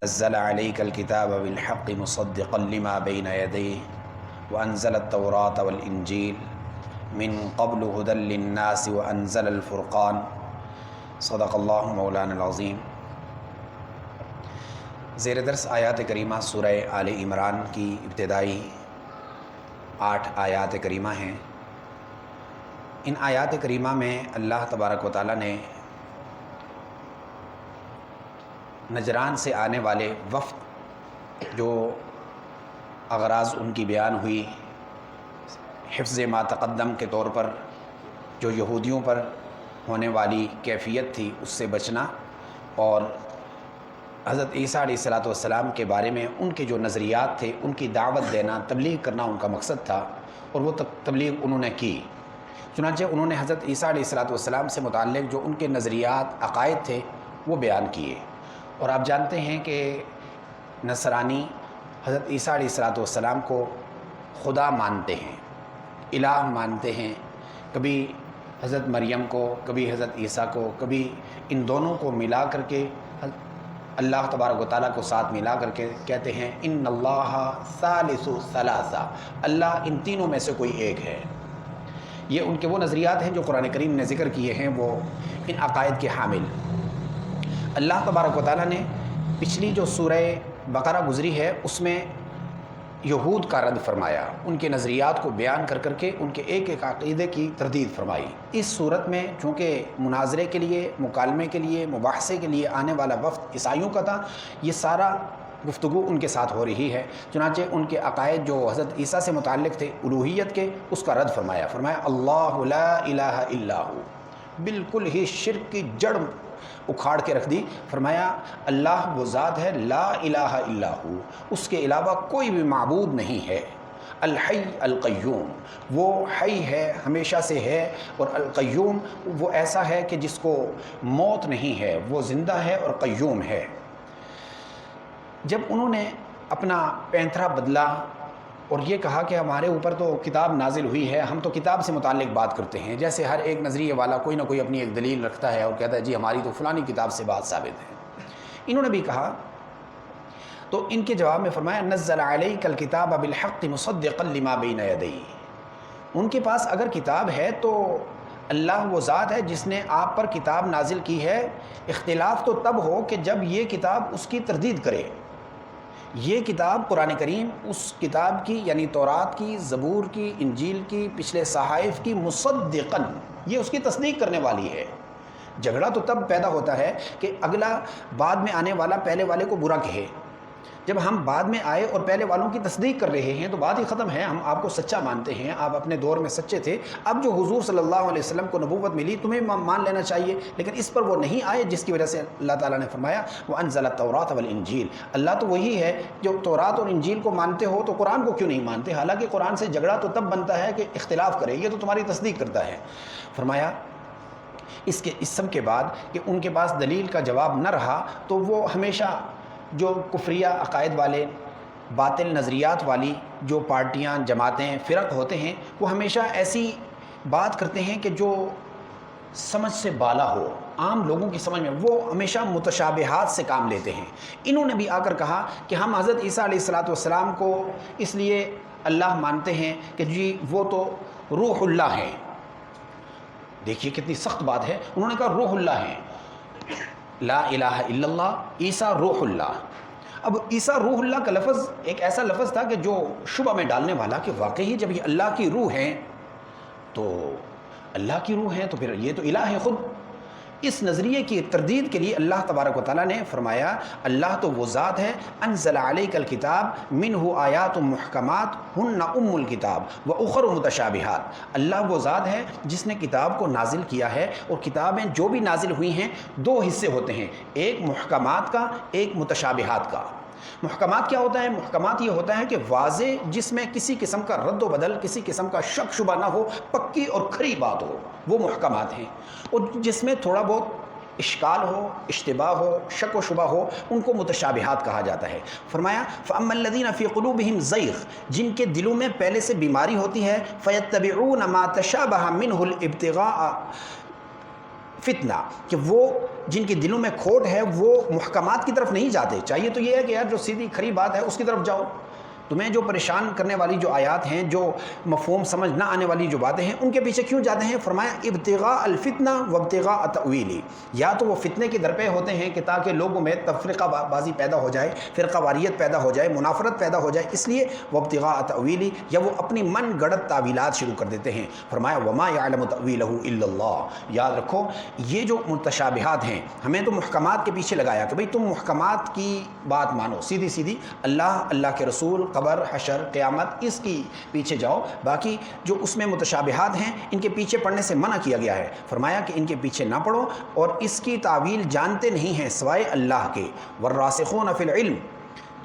نزل علیک الکتاب بالحق مصدقا لما بین یدیہ وانزل التوراۃ والانجیل من قبل ہدی للناس وانزل الفرقان صدق اللہ مولانا العظیم۔ زیر درس آیات کریمہ سورہ آل عمران کی ابتدائی 8 آیات کریمہ ہیں۔ ان آیات کریمہ میں اللہ تبارک و تعالیٰ نے نجران سے آنے والے وفد جو اغراض ان کی بیان ہوئی، حفظ ما تقدم کے طور پر جو یہودیوں پر ہونے والی کیفیت تھی اس سے بچنا، اور حضرت عیسیٰ علیہ السلام کے بارے میں ان کے جو نظریات تھے ان کی دعوت دینا، تبلیغ کرنا ان کا مقصد تھا، اور وہ تبلیغ انہوں نے کی۔ چنانچہ انہوں نے حضرت عیسیٰ علیہ السلام سے متعلق جو ان کے نظریات، عقائد تھے وہ بیان کیے۔ اور آپ جانتے ہیں کہ نصرانی حضرت عیسیٰ علیہ السلام کو خدا مانتے ہیں، الہ مانتے ہیں، کبھی حضرت مریم کو، کبھی حضرت عیسیٰ کو، کبھی ان دونوں کو ملا کر کے اللہ تبارک و تعالیٰ کو ساتھ ملا کر کے کہتے ہیں ان اللہ ثالث ثلاثہ، اللہ ان تینوں میں سے کوئی ایک ہے۔ یہ ان کے وہ نظریات ہیں جو قرآن کریم نے ذکر کیے ہیں، وہ ان عقائد کے حامل۔ اللہ تبارک و تعالیٰ نے پچھلی جو سورہ بقرہ گزری ہے اس میں یہود کا رد فرمایا، ان کے نظریات کو بیان کر کر کے ان کے ایک ایک عقیدے کی تردید فرمائی۔ اس صورت میں چونکہ مناظرے کے لیے، مکالمے کے لیے، مباحثے کے لیے آنے والا وفد عیسائیوں کا تھا، یہ سارا گفتگو ان کے ساتھ ہو رہی ہے۔ چنانچہ ان کے عقائد جو حضرت عیسیٰ سے متعلق تھے الوہیت کے، اس کا رد فرمایا۔ فرمایا اللہ لا الہ الا ہو، بالکل ہی شرک کی جڑ اکھاڑ کے رکھ دی۔ فرمایا اللہ وہ ذات ہے لا الہ الا ہو، اس کے علاوہ کوئی بھی معبود نہیں ہے۔ الحی القیوم، وہ حی ہے، ہمیشہ سے ہے، اور القیوم وہ ایسا ہے کہ جس کو موت نہیں ہے، وہ زندہ ہے اور قیوم ہے۔ جب انہوں نے اپنا پینترا بدلا اور یہ کہا کہ ہمارے اوپر تو کتاب نازل ہوئی ہے، ہم تو کتاب سے متعلق بات کرتے ہیں، جیسے ہر ایک نظریے والا کوئی نہ کوئی اپنی ایک دلیل رکھتا ہے اور کہتا ہے جی ہماری تو فلانی کتاب سے بات ثابت ہے، انہوں نے بھی کہا، تو ان کے جواب میں فرمایا نزل علیک الکتاب بالحق مصدقا لما بین یدیہ، ان کے پاس اگر کتاب ہے تو اللہ وہ ذات ہے جس نے آپ پر کتاب نازل کی ہے۔ اختلاف تو تب ہو کہ جب یہ کتاب اس کی تردید کرے۔ یہ کتاب قرآن کریم اس کتاب کی یعنی تورات کی، زبور کی، انجیل کی، پچھلے صحائف کی مصدقاً، یہ اس کی تصدیق کرنے والی ہے۔ جھگڑا تو تب پیدا ہوتا ہے کہ اگلا بعد میں آنے والا پہلے والے کو برا کہے۔ جب ہم بعد میں آئے اور پہلے والوں کی تصدیق کر رہے ہیں تو بات ہی ختم ہے، ہم آپ کو سچا مانتے ہیں، آپ اپنے دور میں سچے تھے، اب جو حضور صلی اللہ علیہ وسلم کو نبوت ملی تمہیں مان لینا چاہیے، لیکن اس پر وہ نہیں آئے، جس کی وجہ سے اللہ تعالیٰ نے فرمایا وَأَنزَلَ التَّوْرَاةَ وَالْإِنجِيلَ، اللہ تو وہی ہے جو تورات اور انجیل کو مانتے ہو تو قرآن کو کیوں نہیں مانتے؟ حالانکہ قرآن سے جھگڑا تو تب بنتا ہے کہ اختلاف کرے، یہ تو تمہاری تصدیق کرتا ہے۔ فرمایا اس سب کے بعد کہ ان کے پاس دلیل کا جواب نہ رہا تو وہ ہمیشہ جو کفریہ عقائد والے، باطل نظریات والی جو پارٹیاں، جماعتیں، فرق ہوتے ہیں، وہ ہمیشہ ایسی بات کرتے ہیں کہ جو سمجھ سے بالا ہو، عام لوگوں کی سمجھ میں، وہ ہمیشہ متشابہات سے کام لیتے ہیں۔ انہوں نے بھی آ کر کہا کہ ہم حضرت عیسیٰ علیہ السلام کو اس لیے اللہ مانتے ہیں کہ جی وہ تو روح اللہ ہیں۔ دیکھیے کتنی سخت بات ہے، انہوں نے کہا روح اللہ ہیں، لا الہ الا اللہ، عیسیٰ روح اللہ۔ اب عیسیٰ روح اللہ کا لفظ ایک ایسا لفظ تھا کہ جو شبہ میں ڈالنے والا کہ واقعی جب یہ اللہ کی روح ہیں تو اللہ کی روح ہیں تو پھر یہ تو الہ ہے خود۔ اس نظریے کی تردید کے لیے اللہ تبارک و تعالیٰ نے فرمایا اللہ تو وہ ذات ہے انزل علیک الکتاب منہ آیات محکمات ہن ام الکتاب واخر متشابہات، اللہ وہ ذات ہے جس نے کتاب کو نازل کیا ہے، اور کتابیں جو بھی نازل ہوئی ہیں 2 حصے ہوتے ہیں، ایک محکمات کا، ایک متشابہات کا۔ محکمات کیا ہوتا ہے؟ محکمات یہ ہوتا ہے کہ واضح، جس میں کسی قسم کا رد و بدل، کسی قسم کا شک شبہ نہ ہو، پکی اور کھری بات ہو، وہ محکمات ہیں۔ اور جس میں تھوڑا بہت اشکال ہو، اشتباہ ہو، شک و شبہ ہو، ان کو متشابہات کہا جاتا ہے۔ فرمایا فَأَمَّا الَّذِينَ فِي قُلُوبِهِمْ زَيْغٌ، جن کے دلوں میں پہلے سے بیماری ہوتی ہے، فَيَتَّبِعُونَ مَا تَشَابَهَ مِنْهُ الْابْتِغَاءَ فتنہ کہ وہ جن کے دلوں میں کھوٹ ہے وہ محکمات کی طرف نہیں جاتے. چاہیے تو یہ ہے کہ یار جو سیدھی کھری بات ہے اس کی طرف جاؤ. تمہیں جو پریشان کرنے والی جو آیات ہیں، جو مفہوم سمجھ نہ آنے والی جو باتیں ہیں، ان کے پیچھے کیوں جاتے ہیں؟ فرمایا ابتغاء الفتنہ وابتغاء تأویلی. یا تو وہ فتنے کے درپے ہوتے ہیں کہ تاکہ لوگوں میں تفرقہ بازی پیدا ہو جائے، فرقہ واریت پیدا ہو جائے، منافرت پیدا ہو جائے، اس لیے وابتغاء تأویلی، یا وہ اپنی من گڑت تعویلات شروع کر دیتے ہیں. فرمایا وما یعلم تأویلہ الا اللہ. یاد رکھو یہ جو متشابہات ہیں، ہمیں تو محکمات کے پیچھے لگایا کہ بھئی تم محکمات کی بات مانو، سیدھی سیدھی اللہ کے رسول، قبر، حشر، قیامت، اس کی پیچھے جاؤ. باقی جو اس میں متشابہات ہیں ان کے پیچھے پڑھنے سے منع کیا گیا ہے. فرمایا کہ ان کے پیچھے نہ پڑھو اور اس کی تعویل جانتے نہیں ہیں سوائے اللہ کے. والراسخون فی العلم،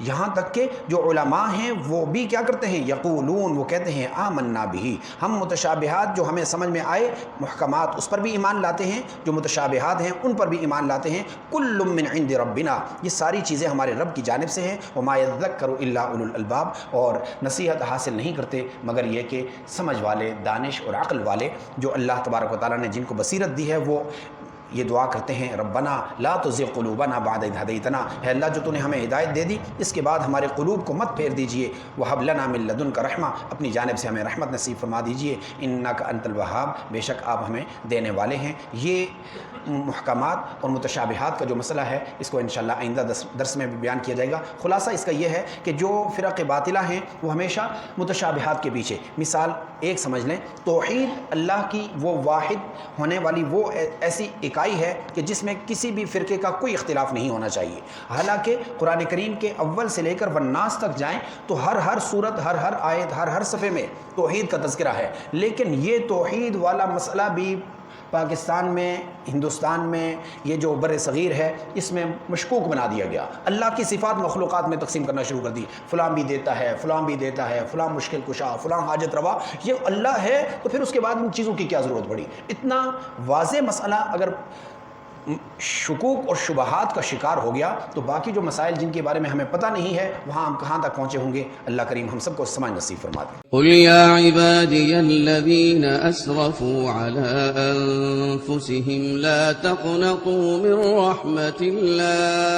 یہاں تک کہ جو علماء ہیں وہ بھی کیا کرتے ہیں؟ یقولون، وہ کہتے ہیں آمنا بھی، ہم متشابہات جو ہمیں سمجھ میں آئے محکمات اس پر بھی ایمان لاتے ہیں، جو متشابہات ہیں ان پر بھی ایمان لاتے ہیں. کل من عند ربنا، یہ ساری چیزیں ہمارے رب کی جانب سے ہیں. وما یذکر الا اولو الالباب، اور نصیحت حاصل نہیں کرتے مگر یہ کہ سمجھ والے، دانش اور عقل والے. جو اللہ تبارک و تعالیٰ نے جن کو بصیرت دی ہے وہ یہ دعا کرتے ہیں ربنا لا تزغ قلوبنا بعد اذ ہدیتنا، اے اللہ جو تو نے ہمیں ہدایت دے دی اس کے بعد ہمارے قلوب کو مت پھیر دیجئے. وہب لنا من لدنک رحمہ، اپنی جانب سے ہمیں رحمت نصیب فرما دیجئے. انک انت الوہاب، بے شک آپ ہمیں دینے والے ہیں. یہ محکمات اور متشابہات کا جو مسئلہ ہے اس کو انشاءاللہ آئندہ درس میں بھی بیان کیا جائے گا. خلاصہ اس کا یہ ہے کہ جو فرق باطلہ ہیں وہ ہمیشہ متشابہات کے پیچھے. مثال ایک سمجھ لیں، توحید اللہ کی وہ واحد ہونے والی وہ ایسی اکائی ہے کہ جس میں کسی بھی فرقے کا کوئی اختلاف نہیں ہونا چاہیے. حالانکہ قرآن کریم کے اول سے لے کر والناس تک جائیں تو ہر صورت، ہر آیت، ہر صفحے میں توحید کا تذکرہ ہے. لیکن یہ توحید والا مسئلہ بھی پاکستان میں، ہندوستان میں، یہ جو بر صغیر ہے اس میں مشکوک بنا دیا گیا. اللہ کی صفات مخلوقات میں تقسیم کرنا شروع کر دی. فلاں بھی دیتا ہے، فلاں بھی دیتا ہے، فلاں مشکل کشا، فلاں حاجت روا. یہ اللہ ہے تو پھر اس کے بعد ان چیزوں کی کیا ضرورت پڑی؟ اتنا واضح مسئلہ اگر شکوک اور شبہات کا شکار ہو گیا تو باقی جو مسائل جن کے بارے میں ہمیں پتہ نہیں ہے وہاں ہم کہاں تک پہنچے ہوں گے. اللہ کریم ہم سب کو سمجھ نصیب فرما دے. قل یا عبادی الذین اسرفوا علی انفسهم لا تقنطوا من رحمت اللہ